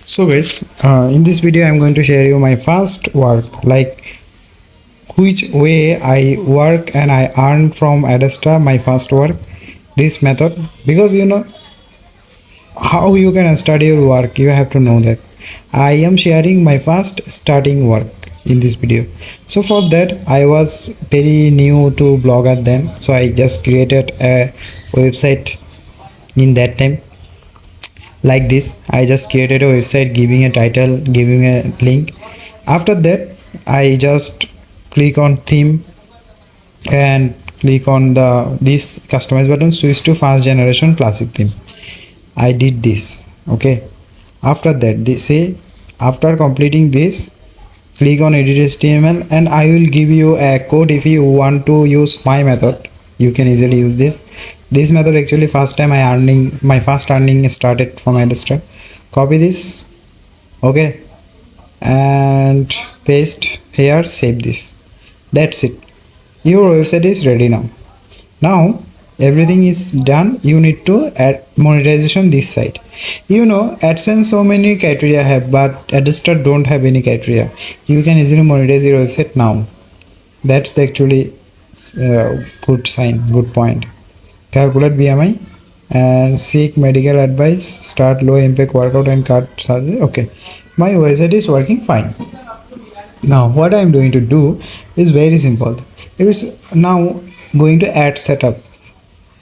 So guys, in this video I'm going to share you my first work, like which way I work and I earn from Adsterra my first work, this method. Because how you can start your work, you have to know that. I am sharing my first starting work in this video. So for that I was very new to Blogger then, so I just created a website in that time. Like this, I just created a website, giving a title, giving a link. After that I just click on theme and click on this customize button, switch to first generation classic theme. I did this. Okay, after that they say, after completing this, click on edit HTML and I will give you a code. If you want to use my method, you can easily use this method. Actually first time my first earning started from Adsterra. Copy this, okay, and paste here, save this. That's it, your website is ready. Now everything is done. You need to add monetization this side. AdSense so many criteria have, but Adsterra don't have any criteria. You can easily monetize your website now. That's the actually good sign, good point. Calculate BMI and seek medical advice, start low impact workout and cut surgery. Okay, my website is working fine. Now what I'm going to do is very simple. It's now going to add setup,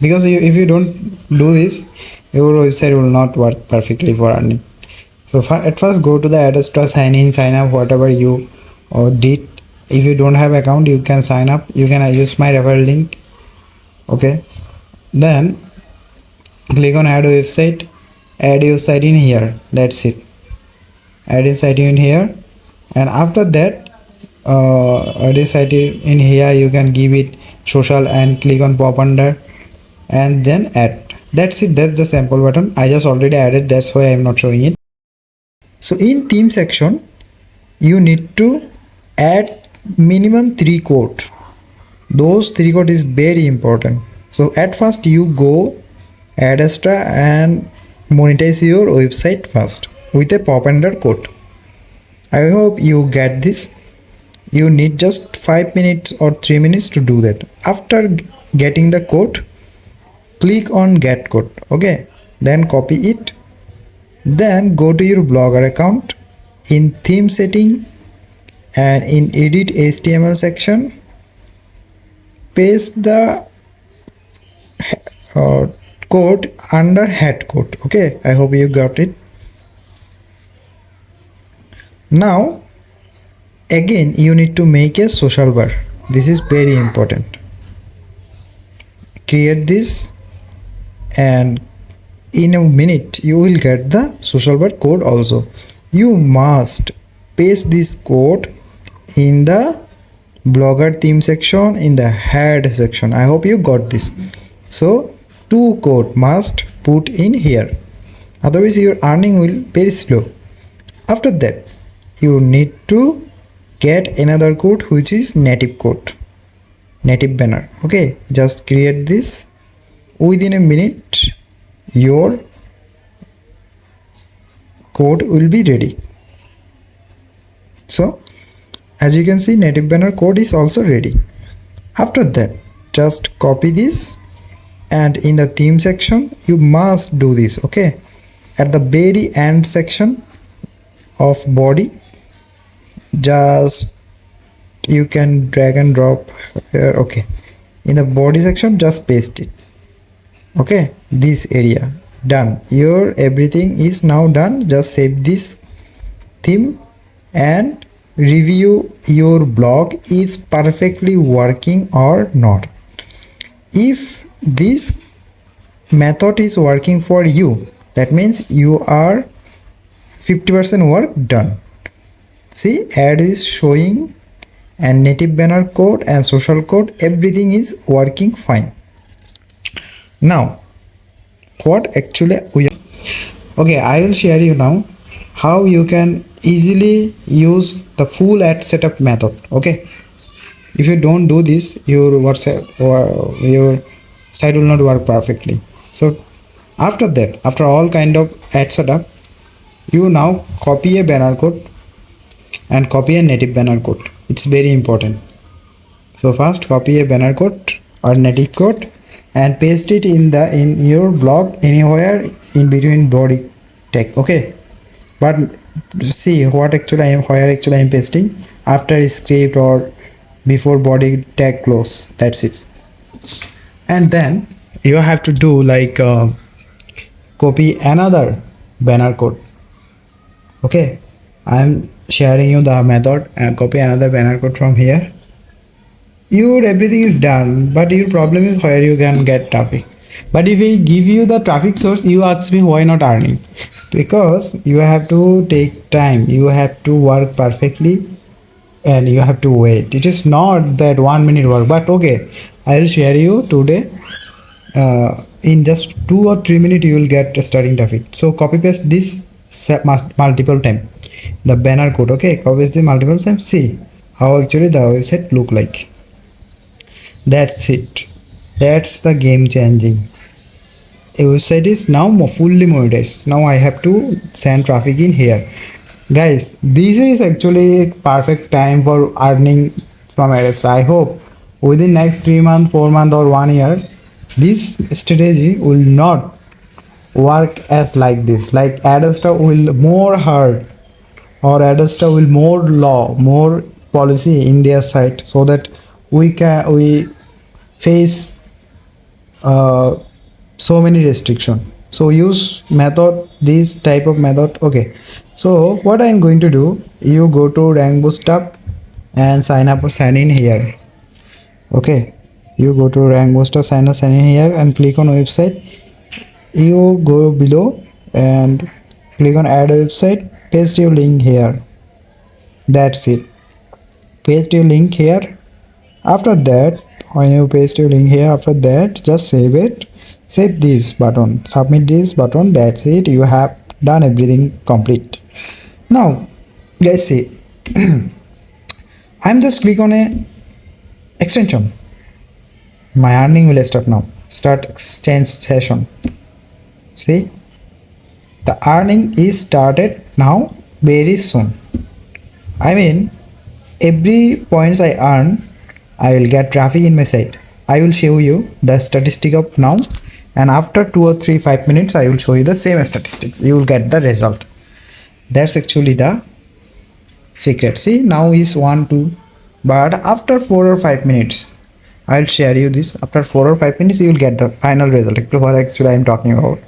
because if you don't do this, your website will not work perfectly for earning. So at first go to the Adsterra, sign in, sign up, whatever you did. If you don't have account, you can sign up, you can use my referral link. Okay, then click on add website, add your site in here. That's it, add a site in here. And after that add a site in here, you can give it social and click on pop under and then add. That's it, that's the sample button. I just already added, that's why I'm not showing it. So in theme section you need to add minimum 3 code. Those 3 code is very important. So at first you go Adsterra and monetize your website first with a pop under code. I hope you get this. You need just 5 minutes or 3 minutes to do that. After getting the code, click on get code. Okay, then copy it, then go to your Blogger account, in theme setting and in edit HTML section, paste the code under head code. Okay, I hope you got it. Now again you need to make a social bar. This is very important. Create this and in a minute you will get the social bar code also. You must paste this code in the Blogger theme section, in the head section. I hope you got this. So 2 code must put in here, otherwise your earning will very slow. After that you need to get another code, which is native code, native banner. Okay, just create this. Within a minute your code will be ready. So as you can see, native banner code is also ready. After that just copy this and in the theme section you must do this. Okay, at the very end section of body, just you can drag and drop here. Okay, in the body section just paste it. Okay, this area done. Your everything is now done. Just save this theme and review your blog is perfectly working or not. If this method is working for you, that means you are 50% work done. See, ad is showing and native banner code and social code, everything is working fine. Now what actually okay, I will share you now how you can easily use the full ad setup method. Okay, if you don't do this, your website or your site will not work perfectly. So after that, after all kind of ad setup, You now copy a banner code and copy a native banner code. It's very important. So first copy a banner code or native code and paste it in your blog anywhere in between body tag. Okay, but see what actually I am where actually I am pasting after script or before body tag close. That's it. And then you have to do like copy another banner code. Okay, I am sharing you the method and copy another banner code from here. Your everything is done, but your problem is where you can get traffic. But if I give you the traffic source, you ask me why not earning, because you have to take time, you have to work perfectly, and you have to wait. It is not that 1 minute work, but okay, I will share you today. In just 2 or 3 minutes you will get starting traffic. So copy paste this multiple time the banner code. Okay, copy paste the multiple times. See how actually the website look like. That's it. That's the game changing. A website is now fully monetized. Now I have to send traffic in here. Guys, this is actually perfect time for earning from ads. I hope within next 3 months, 4 months or 1 year, this strategy will not work as like this. Like Adsterra will more hard or Adsterra will more law, more policy in their site so that we face uh, so many restriction. So use method, this type of method. Okay, so what I'm going to do, you go to rank boost up and sign up or sign in here. Okay, you go to rank boost up, sign in here and click on website. You go below and click on add website, paste your link here. That's it, paste your link here. After that, when you paste your link here, after that just save it, save this button, submit this button. That's it, you have done everything complete. Now guys, see I'm just click on a extension, my earning will start now. Start exchange session. See, the earning is started now very soon. I mean, every points I earn, I will get traffic in my site. I will show you the statistic of now, and after 2 or 3 5 minutes I will show you the same statistics. You will get the result. That's actually the secret. See, now is 1 2, but after 4 or 5 minutes I'll share you this. After 4 or 5 minutes you will get the final result. What actually I am talking about.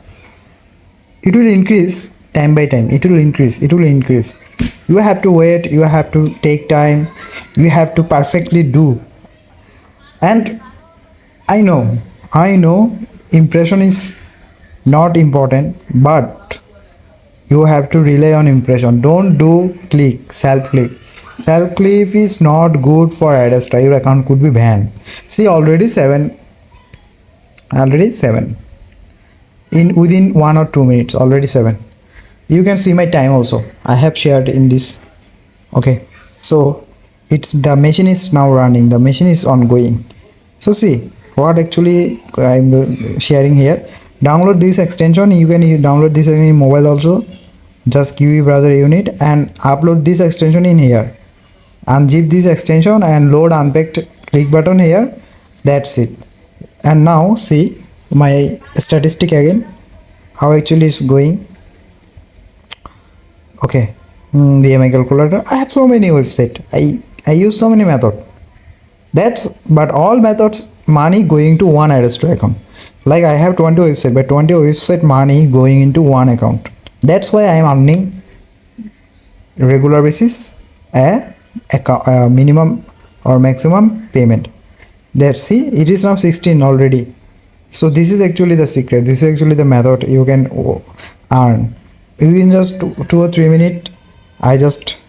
It will increase time by time. It will increase. It will increase. You have to wait. You have to take time. You have to perfectly do. And I know, impression is not important, but you have to rely on impression. Don't do self click. Self click is not good for Adsterra. Your account could be banned. See, already seven in within 1 or 2 minutes. Already 7. You can see my time also. I have shared in this. Okay, so it's the machine is now running. The machine is ongoing. So see what actually I'm sharing here. Download this extension. You can download this in mobile also. Just QE browser unit and upload this extension in here. Unzip this extension and load unpacked. Click button here. That's it. And now see my statistic again. How actually is going. Okay, BMI calculator. I have so many website. I use so many method. But all methods money going to one Adsterra account. Like I have 20 website, but 20 website money going into one account. That's why I am earning regular basis a minimum or maximum payment. That's see, it is now 16 already. So this is actually the secret. This is actually the method you can earn within just 2 or 3 minutes. I just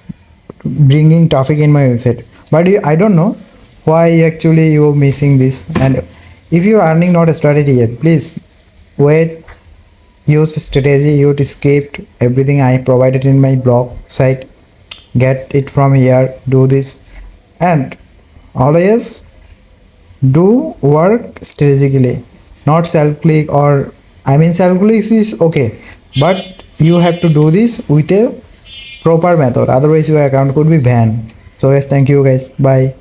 bringing traffic in my website, but I don't know why actually you're missing this. And if you're earning not a strategy yet, please wait, use strategy, use script, everything I provided in my blog site. Get it from here, do this, and always do work strategically, not self click. Or I mean self click is okay, but you have to do this with a proper method, otherwise your account could be banned. So guys, thank you guys, bye.